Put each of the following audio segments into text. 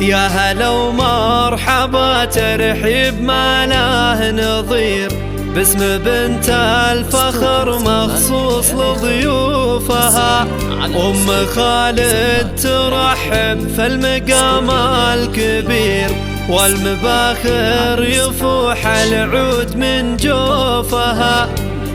يا هلا ومرحبا ترحيب ما له نظير، باسم بنت الفخر مخصوص لضيوفها. أم خالد ترحب في المقام الكبير، والمباخر يفوح العود من جوفها،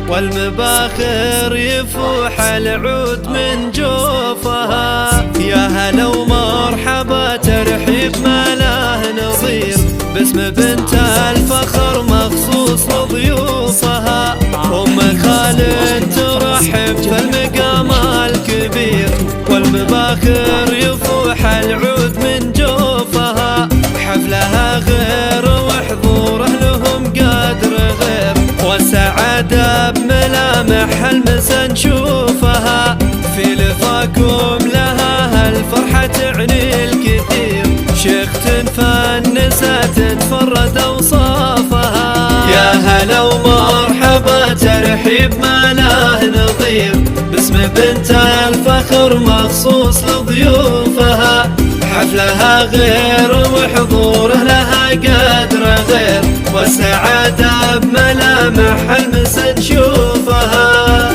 والمباخر يفوح العود من جوفها. يا هلا ومرحبا ترحيب ما له نظير، باسم بنت الفخر مخصوص لضيوفها. أم خالد ترحب في المقام الكبير، والمباخر يفوح العود من جوفها. حفلها غير وحضور أهلهم قدر غير، والسعادة بملامح المسا نشوفها. في لفاكم لها هالفرحة تعني الكثير، شيخت فنسة تتفرد أوصافها. يا هلا ومرحبا ترحيب ما له نظير، باسم بنت الفخر مخصوص لضيوفها. حفلها غير وحضوره لها قدر غير، والسعادة بملامح المسا نشوفها.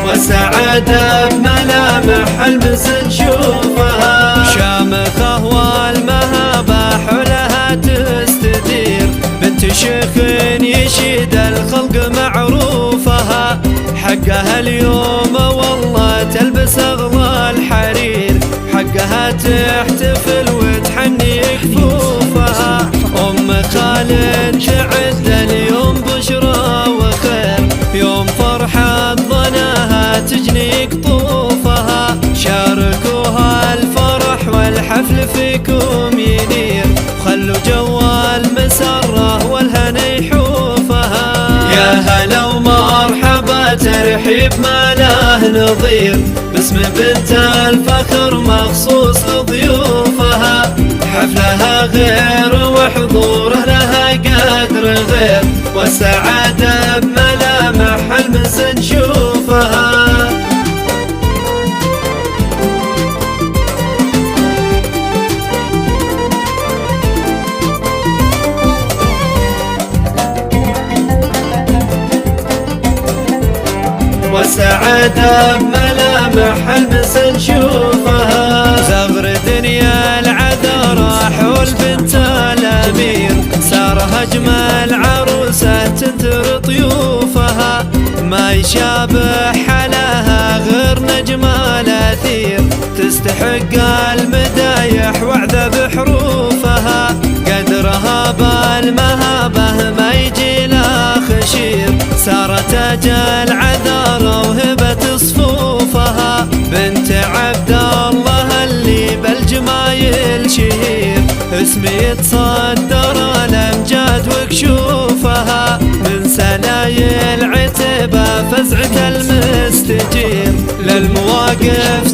والسعادة بملامح المسا نشوفها. شامخة والمهابة حولها تستدير، بنت شيخ يشيد الخلق معروفها. حقها اليوم والله تلبس أغلى الحرير، حقها تحتفل وتحني كفوفها. أم خالد تعد اليوم بشرى وخير، يوم فرحة ظناها تجني قطوفها. شاركوها الفرح والحفل فيكم ينير، خلوا جو المسرة والهنا يحوفها. يا هلا ومرحبا ترحيب ما له نظير، باسم بنت الفخر مخصوص لضيوفها. حفلها غير وحضوره لها قدر غير، والسعادة بملامح المسا نشوفها. والسعادة بملامح المسا نشوفها. زغر دنيا العذراء حول بنت الأمير، سارها أجمل عروسة تنثر طيوفها. ما يشابه حلاها غير نجم الأثير، تستحق المدايح وعذب حروفها. قدرها بالمهابة ما يجي لا خشير، سارت أجل عذارى وهبة صفوفها. بنت عبد الله اللي بالجمايل شهير، اسمي يتصدر الأمجاد وكشوفها. من سلايل عتبة فزعة المستجير، للمواقف